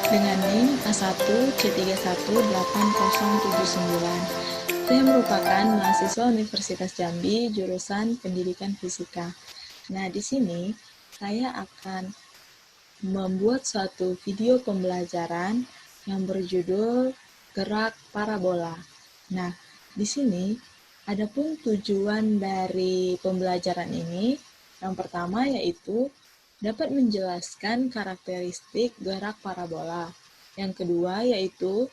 dengan NIM A1C318079. Saya merupakan mahasiswa Universitas Jambi jurusan Pendidikan Fisika. Nah, di sini saya akan membuat suatu video pembelajaran yang berjudul Gerak Parabola. Nah, di sini adapun tujuan dari pembelajaran ini, yang pertama yaitu dapat menjelaskan karakteristik gerak parabola. Yang kedua yaitu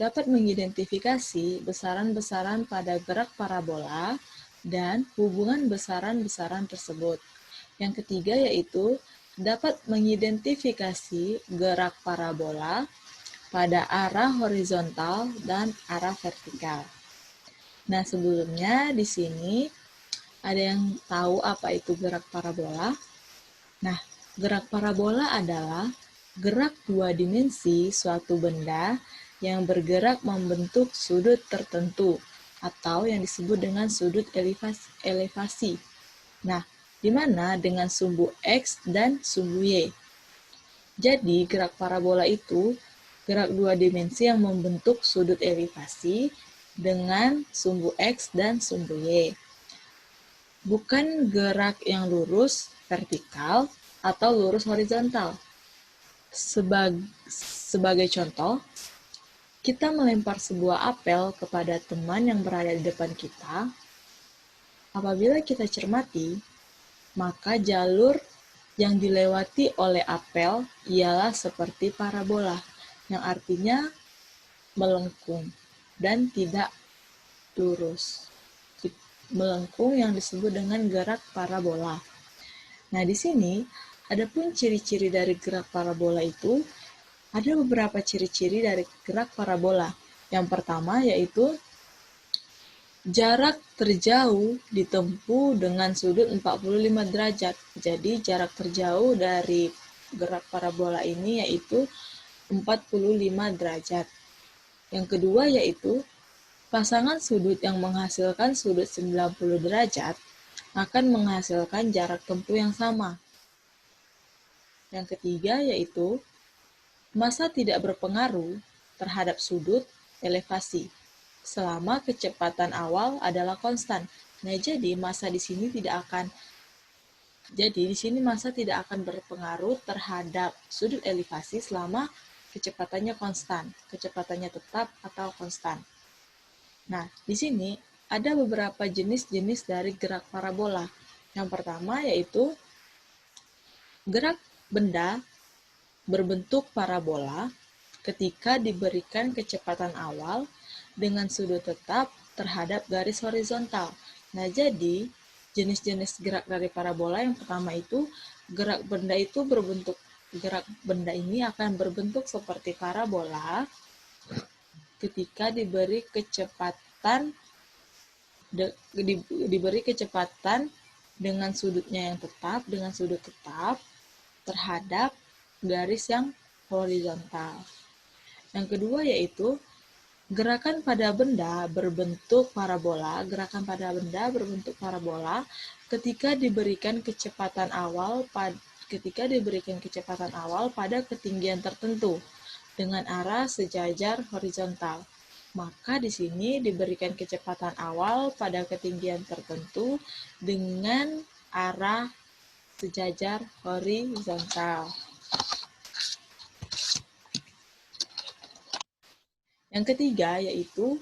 dapat mengidentifikasi besaran-besaran pada gerak parabola dan hubungan besaran-besaran tersebut. Yang ketiga yaitu dapat mengidentifikasi gerak parabola pada arah horizontal dan arah vertikal. Nah, sebelumnya di sini ada yang tahu apa itu gerak parabola? Nah, gerak parabola adalah gerak dua dimensi suatu benda yang bergerak membentuk sudut tertentu atau yang disebut dengan sudut elevasi. Nah, di mana dengan sumbu X dan sumbu Y. Jadi, gerak parabola itu gerak dua dimensi yang membentuk sudut elevasi dengan sumbu X dan sumbu Y. Bukan gerak yang lurus vertikal atau lurus horizontal. Sebagai contoh, kita melempar sebuah apel kepada teman yang berada di depan kita. Apabila kita cermati, maka jalur yang dilewati oleh apel ialah seperti parabola, yang artinya melengkung dan tidak lurus. Melengkung yang disebut dengan gerak parabola. Nah, di sini adapun ciri-ciri dari gerak parabola itu, ada beberapa ciri-ciri dari gerak parabola. Yang pertama yaitu jarak terjauh ditempuh dengan sudut 45 derajat. Jadi jarak terjauh dari gerak parabola ini yaitu 45 derajat. Yang kedua yaitu pasangan sudut yang menghasilkan sudut 90 derajat akan menghasilkan jarak tempuh yang sama. Yang ketiga yaitu massa tidak berpengaruh terhadap sudut elevasi selama kecepatan awal adalah konstan. Nah, jadi massa di sini massa tidak akan berpengaruh terhadap sudut elevasi selama kecepatannya konstan, kecepatannya tetap atau konstan. Nah, di sini ada beberapa jenis-jenis dari gerak parabola. Yang pertama yaitu gerak benda berbentuk parabola ketika diberikan kecepatan awal dengan sudut tetap terhadap garis horizontal. Nah, jadi jenis-jenis gerak dari parabola yang pertama itu gerak benda ini akan berbentuk seperti parabola ketika diberi kecepatan dengan sudutnya yang tetap, dengan sudut tetap terhadap garis yang horizontal. Yang kedua yaitu gerakan pada benda berbentuk parabola ketika diberikan kecepatan awal pada ketinggian tertentu dengan arah sejajar horizontal. Maka di sini diberikan kecepatan awal pada ketinggian tertentu dengan arah sejajar horizontal. Yang ketiga yaitu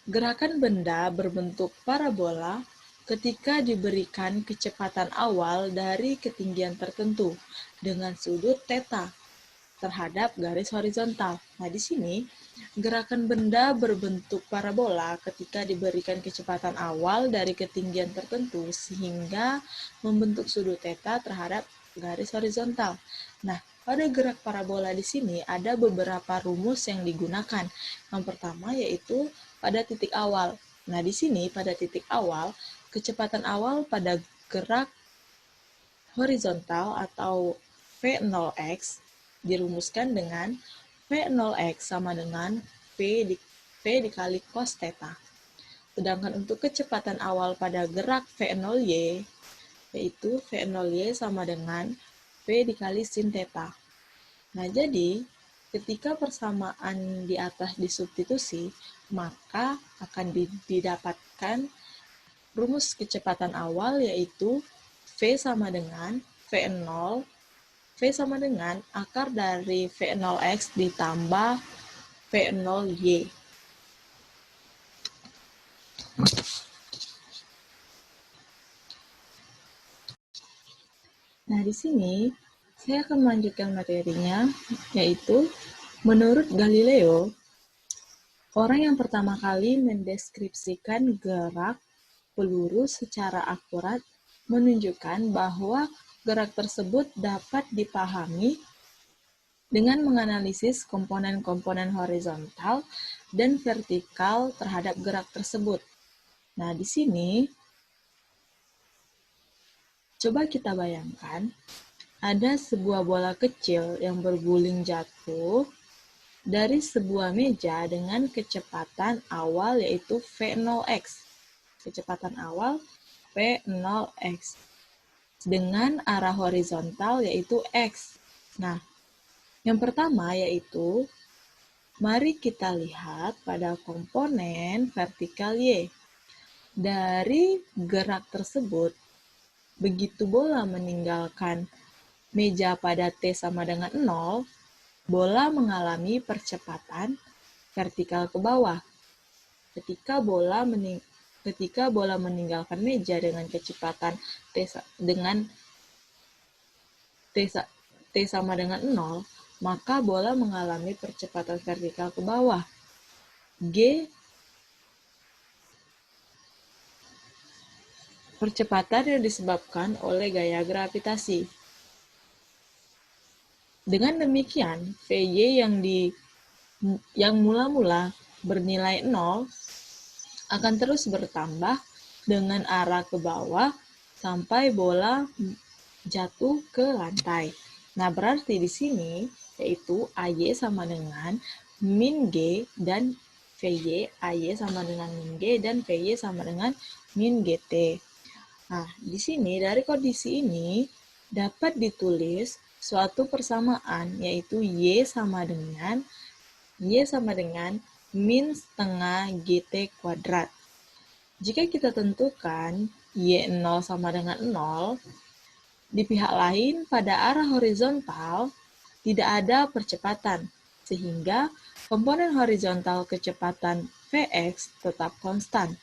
gerakan benda berbentuk parabola ketika diberikan kecepatan awal dari ketinggian tertentu dengan sudut theta terhadap garis horizontal. Nah, di sini gerakan benda berbentuk parabola ketika diberikan kecepatan awal dari ketinggian tertentu sehingga membentuk sudut theta terhadap garis horizontal. Nah, pada gerak parabola di sini ada beberapa rumus yang digunakan. Yang pertama yaitu pada titik awal. Nah, di sini pada titik awal, kecepatan awal pada gerak horizontal atau V0x dirumuskan dengan V0x sama dengan V dikali cos theta. Sedangkan untuk kecepatan awal pada gerak V0y, yaitu V0y sama dengan V dikali sin theta. Nah, jadi ketika persamaan di atas disubstitusi, maka akan didapatkan rumus kecepatan awal, yaitu V sama dengan V0, V sama dengan akar dari V0x ditambah V0y. Nah, di sini saya akan melanjutkan materinya, yaitu menurut Galileo, orang yang pertama kali mendeskripsikan gerak peluru secara akurat menunjukkan bahwa gerak tersebut dapat dipahami dengan menganalisis komponen-komponen horizontal dan vertikal terhadap gerak tersebut. Nah, di sini coba kita bayangkan ada sebuah bola kecil yang berguling jatuh dari sebuah meja dengan kecepatan awal yaitu V0x. Kecepatan awal V0x dengan arah horizontal yaitu X. Nah, yang pertama yaitu mari kita lihat pada komponen vertikal Y. Dari gerak tersebut, begitu bola meninggalkan meja pada T sama dengan 0, bola mengalami percepatan vertikal ke bawah. Ketika bola meninggalkan meja dengan kecepatan T sama dengan 0, maka bola mengalami percepatan vertikal ke bawah. G, percepatan yang disebabkan oleh gaya gravitasi. Dengan demikian, Vy yang mula-mula bernilai 0 akan terus bertambah dengan arah ke bawah sampai bola jatuh ke lantai. Nah, berarti di sini yaitu AY sama dengan min G dan VY, AY sama dengan min G dan VY sama dengan min GT. Nah, di sini dari kondisi ini dapat ditulis suatu persamaan, yaitu Y sama dengan min setengah GT kuadrat. Jika kita tentukan Y0 sama dengan 0, di pihak lain pada arah horizontal tidak ada percepatan, sehingga komponen horizontal kecepatan Vx tetap konstan,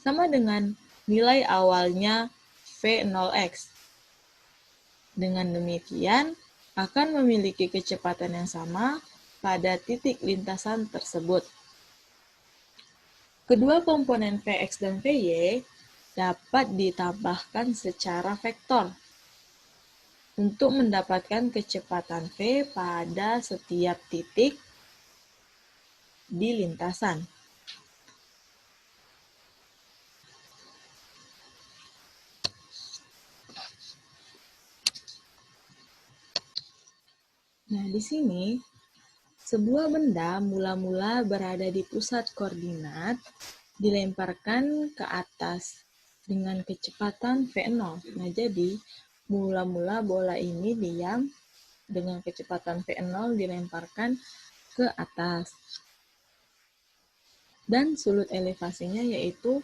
sama dengan nilai awalnya V0x. Dengan demikian, akan memiliki kecepatan yang sama pada titik lintasan tersebut. Kedua komponen Vx dan Vy dapat ditambahkan secara vektor untuk mendapatkan kecepatan V pada setiap titik di lintasan. Nah, di sini sebuah benda mula-mula berada di pusat koordinat, dilemparkan ke atas dengan kecepatan V0. Nah, jadi mula-mula bola ini diam dengan kecepatan V0 dilemparkan ke atas. Dan sulut elevasinya yaitu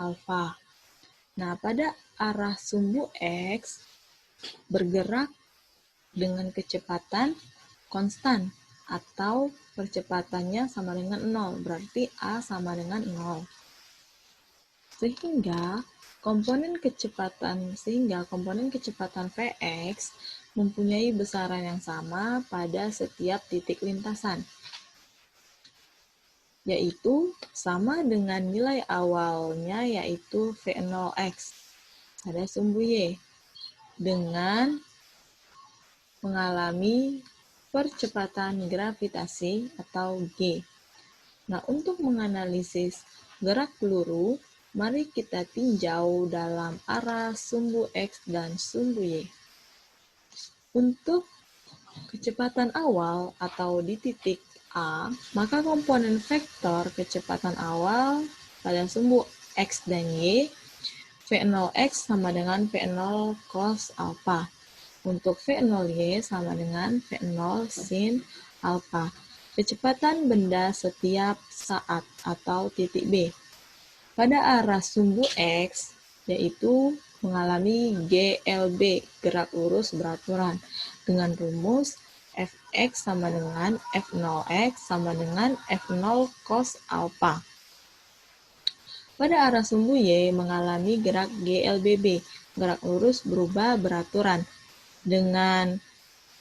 alfa. Nah, pada arah sumbu X bergerak dengan kecepatan konstan atau percepatannya sama dengan 0, berarti A sama dengan 0. Sehingga komponen kecepatan Vx mempunyai besaran yang sama pada setiap titik lintasan, yaitu sama dengan nilai awalnya yaitu V0x pada sumbu Y dengan mengalami percepatan gravitasi atau G. Nah, untuk menganalisis gerak peluru, mari kita tinjau dalam arah sumbu X dan sumbu Y. Untuk kecepatan awal atau di titik A, maka komponen vektor kecepatan awal pada sumbu X dan Y, V0x sama dengan V0 cos alpha. Untuk V0y sama dengan V0 sin alfa. Kecepatan benda setiap saat atau titik B. Pada arah sumbu X, yaitu mengalami GLB, gerak lurus beraturan, dengan rumus Fx sama dengan F0x sama dengan F0 cos alpha. Pada arah sumbu Y mengalami gerak GLBB, gerak lurus berubah beraturan, dengan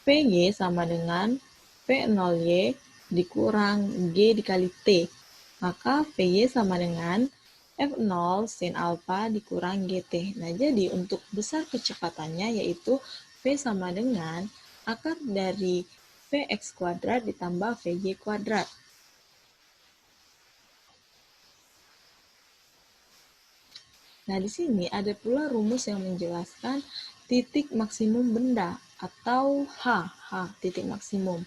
Py sama dengan P0Y dikurang G dikali T. Maka Py sama dengan F0 sin alpha dikurang GT. Nah, jadi untuk besar kecepatannya yaitu V sama dengan akar dari Vx kuadrat ditambah Vy kuadrat. Nah, di sini ada pula rumus yang menjelaskan titik maksimum benda atau H titik maksimum.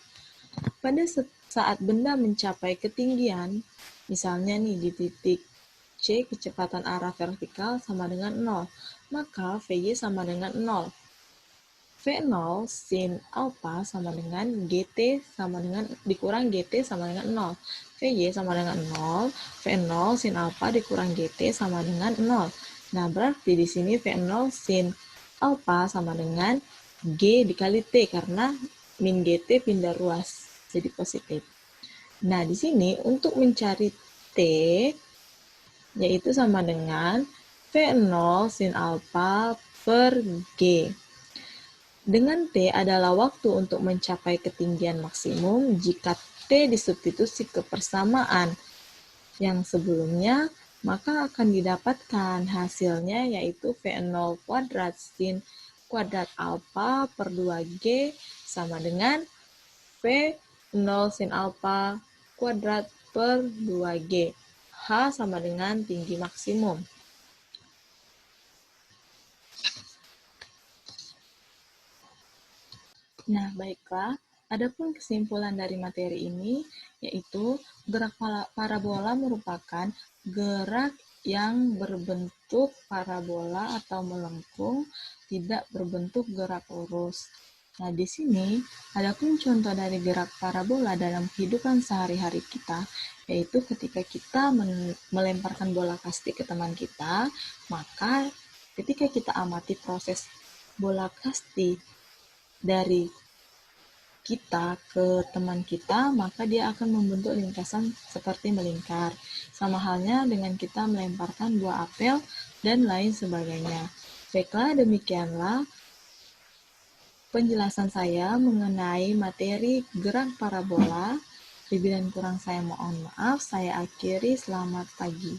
Pada saat benda mencapai ketinggian, misalnya nih di titik C kecepatan arah vertikal sama dengan 0, maka Vy sama dengan 0. V0 sin alpha sama dengan GT sama dengan dikurang GT sama dengan 0. Vy sama dengan 0, V0 sin alpha dikurang GT sama dengan 0. Nah, berarti di sini V0 sin alpha sama dengan G dikali T karena min GT pindah ruas jadi positif. Nah, di sini untuk mencari T yaitu sama dengan V0 sin alpha per G. Dengan T adalah waktu untuk mencapai ketinggian maksimum jika T disubstitusi ke persamaan yang sebelumnya, maka akan didapatkan hasilnya yaitu V0 kuadrat sin kuadrat alpha per 2G sama dengan V0 sin alpha kuadrat per 2G. H sama dengan tinggi maksimum. Nah, baiklah. Adapun kesimpulan dari materi ini, yaitu gerak parabola merupakan gerak yang berbentuk parabola atau melengkung, tidak berbentuk gerak lurus. Nah, di sini adapun contoh dari gerak parabola dalam kehidupan sehari-hari kita, yaitu ketika kita melemparkan bola kasti ke teman kita, maka ketika kita amati proses bola kasti dari kita ke teman kita, maka dia akan membentuk lintasan seperti melingkar. Sama halnya dengan kita melemparkan buah apel dan lain sebagainya. Baiklah, demikianlah penjelasan saya mengenai materi gerak parabola. Lebih dan kurang saya mohon maaf. Saya akhiri, selamat pagi.